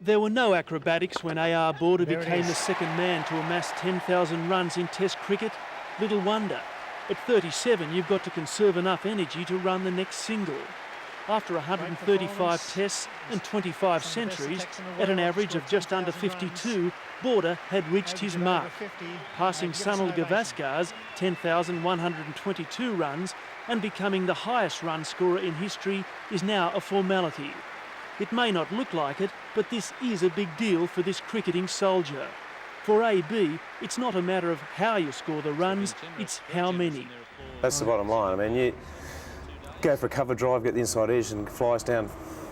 There were no acrobatics when A.R. Border became the second man to amass 10,000 runs in Test cricket. Little wonder. At 37, you've got to conserve enough energy to run the next single. After 135 tests and 25 centuries, at an average of just under 52, Border had reached his mark, passing Sunil Gavaskar's 10,122 runs and becoming the highest run scorer in history is now a formality. It may not look like it, but this is a big deal for this cricketing soldier. For AB, it's not a matter of how you score the runs, it's how many. That's the bottom line. I mean, you go for a cover drive, get the inside edge and flies down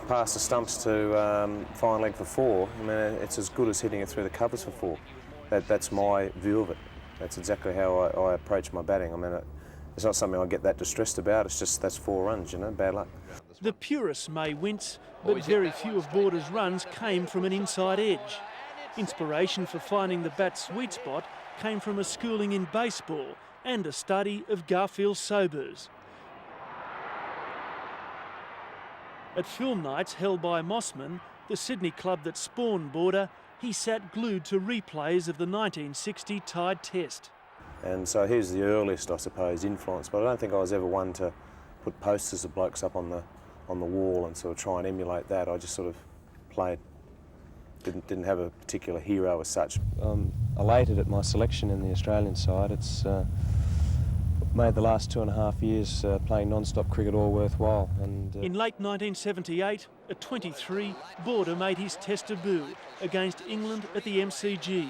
past the stumps to fine leg for 4. I mean, it's as good as hitting it through the covers for 4. That's my view of it. That's exactly how I approach my batting. I mean, it's not something I get that distressed about. It's just that's 4 runs, you know, bad luck. The purists may wince, but very few of Border's runs came from an inside edge. Inspiration for finding the bat's sweet spot came from a schooling in baseball and a study of Garfield Sobers. At film nights held by Mossman, the Sydney club that spawned Border, he sat glued to replays of the 1960 Tide Test. And so here's the earliest, I suppose, influence, but I don't think I was ever one to put posters of blokes up on the wall and sort of try and emulate that. I just sort of played. Didn't have a particular hero as such. I'm elated at my selection in the Australian side. It's made the last 2.5 years playing non-stop cricket all worthwhile. And in late 1978, at 23, Border made his Test debut against England at the MCG.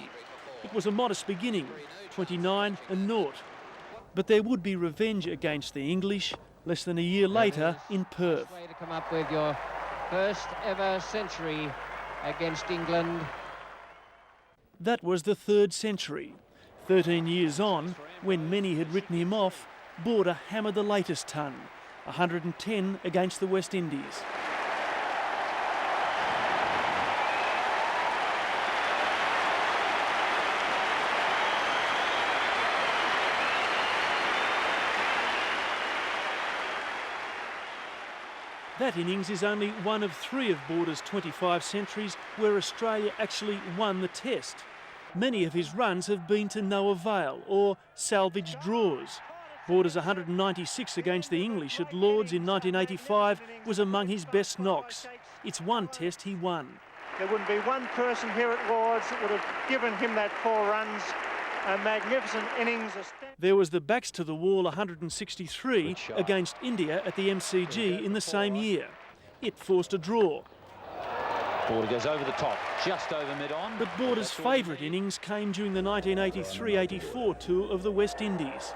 It was a modest beginning, 29 and 0. But there would be revenge against the English less than a year later in Perth. Way to come up with your first ever century against England. That was the 3rd century. 13 years on, when many had written him off, Border hammered the latest ton, 110 against the West Indies. That innings is only one of 3 of Border's 25 centuries where Australia actually won the Test. Many of his runs have been to no avail or salvage draws. Border's 196 against the English at Lord's in 1985 was among his best knocks. It's one Test he won. There wouldn't be one person here at Lord's that would have given him that 4 runs. A magnificent innings. There was the backs to the wall 163 against India at the MCG in the same year. It forced a draw. Border goes over the top, just over mid-on. But Border's favourite innings came during the 1983-84 tour of the West Indies.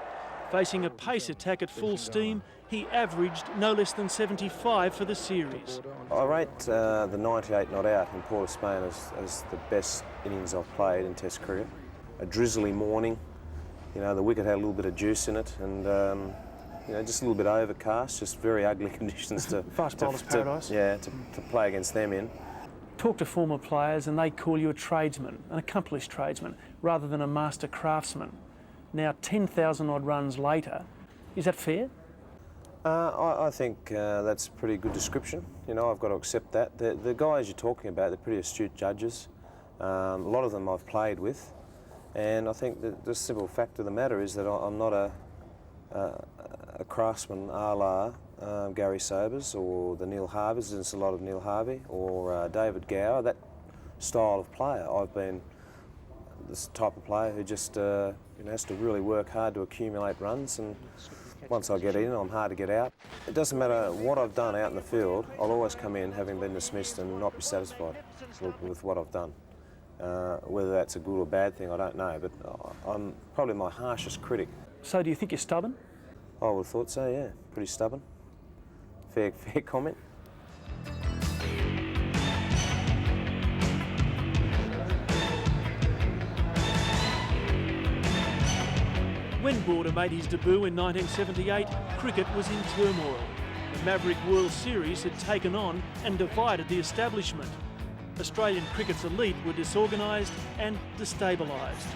Facing a pace attack at full steam, he averaged no less than 75 for the series. I rate the 98 not out in Port of Spain as the best innings I've played in Test cricket. A drizzly morning, you know, the wicket had a little bit of juice in it, and you know, just a little bit overcast, just very ugly conditions to fast bowler's paradise. To play against them in. Talk to former players and they call you a tradesman, an accomplished tradesman, rather than a master craftsman. Now, 10,000 odd runs later, is that fair? I think that's a pretty good description. You know, I've got to accept that. The guys you're talking about, they're pretty astute judges. A lot of them I've played with. And I think that the simple fact of the matter is that I'm not a craftsman a la Gary Sobers or the Neil Harveys. There's a lot of Neil Harvey or David Gower. That style of player. I've been this type of player who just has to really work hard to accumulate runs, and once I get in, I'm hard to get out. It doesn't matter what I've done out in the field, I'll always come in having been dismissed and not be satisfied with what I've done. Whether that's a good or bad thing, I don't know, but I'm probably my harshest critic. So do you think you're stubborn? I would have thought so, yeah. Pretty stubborn. Fair comment. When Border made his debut in 1978, cricket was in turmoil. The Maverick World Series had taken on and divided the establishment. Australian cricket's elite were disorganised and destabilised.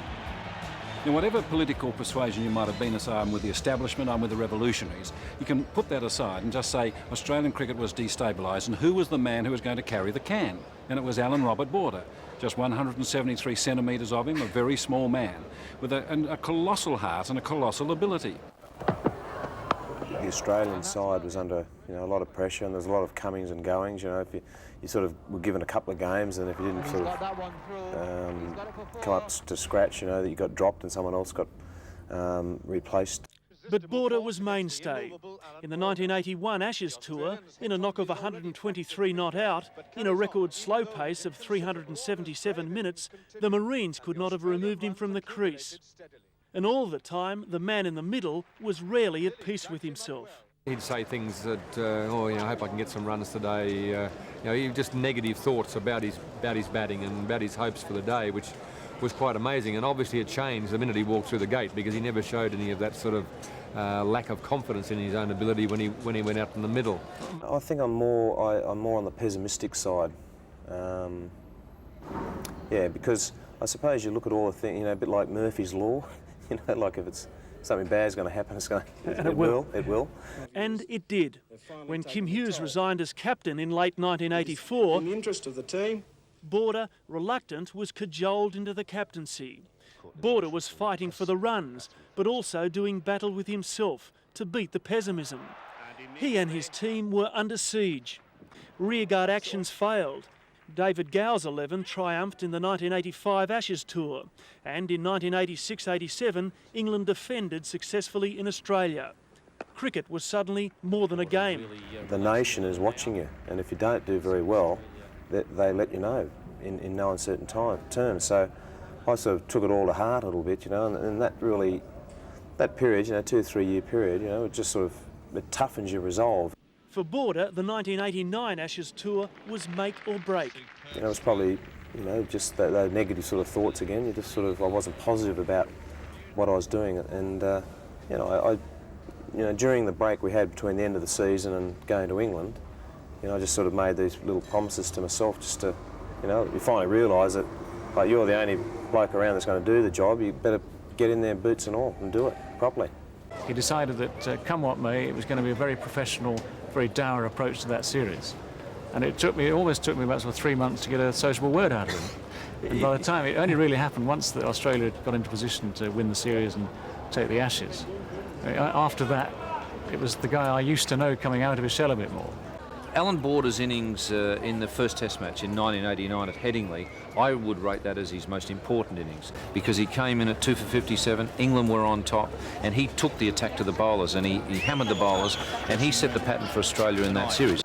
Now, whatever political persuasion you might have been to say, I'm with the establishment, I'm with the revolutionaries, you can put that aside and just say Australian cricket was destabilised, and who was the man who was going to carry the can? And it was Alan Robert Border. Just 173 centimetres of him, a very small man, with a colossal heart and a colossal ability. The Australian side was under a lot of pressure, and there's a lot of comings and goings. If you sort of were given a couple of games, and if you didn't sort of come up to scratch, that you got dropped and someone else got replaced. But Border was mainstay. In the 1981 Ashes tour, in a knock of 123 not out, in a record slow pace of 377 minutes, the Marines could not have removed him from the crease. And all the time, the man in the middle was rarely at peace with himself. He'd say things that, I hope I can get some runs today. Just negative thoughts about his batting and about his hopes for the day, which was quite amazing. And obviously it changed the minute he walked through the gate, because he never showed any of that sort of lack of confidence in his own ability when he went out in the middle. I think I'm more on the pessimistic side. Because I suppose you look at all the things, a bit like Murphy's Law. Like if it's something bad's going to happen, it will. And it did. When Kim Hughes resigned as captain in late 1984, in the interest of the team, Border, reluctant, was cajoled into the captaincy. Border was fighting for the runs, but also doing battle with himself to beat the pessimism. He and his team were under siege. Rearguard actions failed. David Gower's 11 triumphed in the 1985 Ashes tour, and in 1986-87 England defended successfully in Australia. Cricket was suddenly more than a game. The nation is watching you, and if you don't do very well, they let you know in no uncertain terms. So I sort of took it all to heart a little bit, and that period, 2 or 3 year period, it just sort of, it toughens your resolve. For Border, the 1989 Ashes tour was make or break. It was probably, just those negative sort of thoughts again. I wasn't positive about what I was doing, and during the break we had between the end of the season and going to England, I just sort of made these little promises to myself, just to, you finally realise that, you're the only bloke around that's going to do the job. You better get in there, boots and all, and do it properly. He decided that, come what may, it was going to be a very professional, very dour approach to that series. And it almost took me about sort of 3 months to get a sociable word out of him. And by the time, it only really happened once that Australia got into position to win the series and take the Ashes. After that, it was the guy I used to know coming out of his shell a bit more. Alan Border's innings in the first Test match in 1989 at Headingley, I would rate that as his most important innings, because he came in at 2 for 57, England were on top, and he took the attack to the bowlers, and he hammered the bowlers, and he set the pattern for Australia in that series.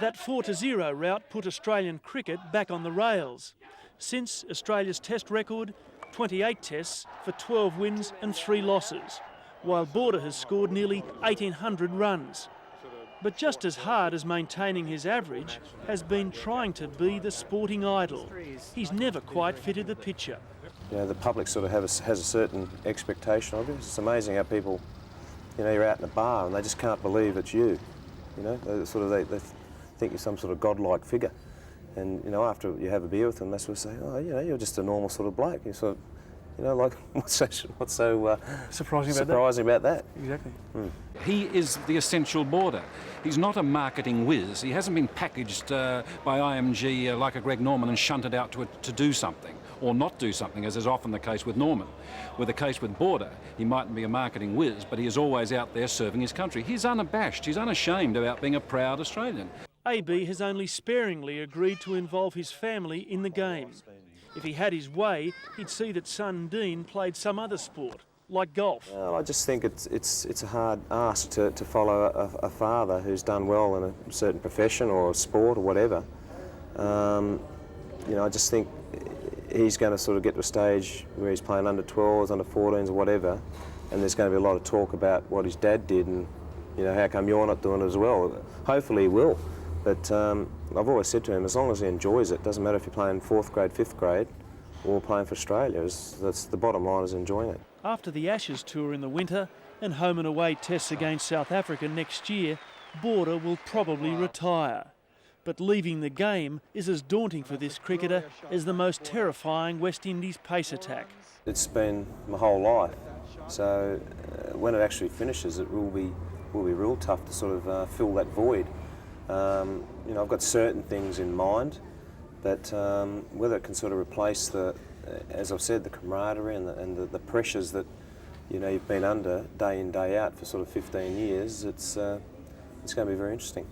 That 4-0 rout put Australian cricket back on the rails. Since Australia's Test record, 28 tests for 12 wins and 3 losses, while Border has scored nearly 1,800 runs. But just as hard as maintaining his average has been trying to be the sporting idol. He's never quite fitted the picture. The public sort of has a certain expectation of you. It's amazing how people, you're out in a bar and they just can't believe it's you. They think you're some sort of godlike figure. And, after you have a beer with them, they sort of say, oh, you're just a normal sort of bloke. You sort of, what's so surprising about that? Exactly. He is the essential Border. He's not a marketing whiz. He hasn't been packaged by IMG like a Greg Norman and shunted out to do something or not do something, as is often the case with Norman. With the case with Border, he mightn't be a marketing whiz, but he is always out there serving his country. He's unabashed. He's unashamed about being a proud Australian. AB has only sparingly agreed to involve his family in the game. If he had his way, he'd see that son Dean played some other sport, like golf. Well, I just think it's a hard ask to follow a father who's done well in a certain profession or a sport or whatever. I just think he's going to sort of get to a stage where he's playing under 12s, under 14s or whatever, and there's going to be a lot of talk about what his dad did and, how come you're not doing it as well. Hopefully he will. But I've always said to him, as long as he enjoys it, doesn't matter if you're playing 4th grade, 5th grade, or playing for Australia. That's the bottom line, is enjoying it. After the Ashes tour in the winter and home and away tests against South Africa next year, Border will probably retire. But leaving the game is as daunting for this cricketer as the most terrifying West Indies pace attack. It's been my whole life, so when it actually finishes, it will be real tough to sort of fill that void. You know, I've got certain things in mind, but whether it can sort of replace the, as I've said, the camaraderie and the pressures that you've been under day in, day out for sort of 15 years, it's going to be very interesting.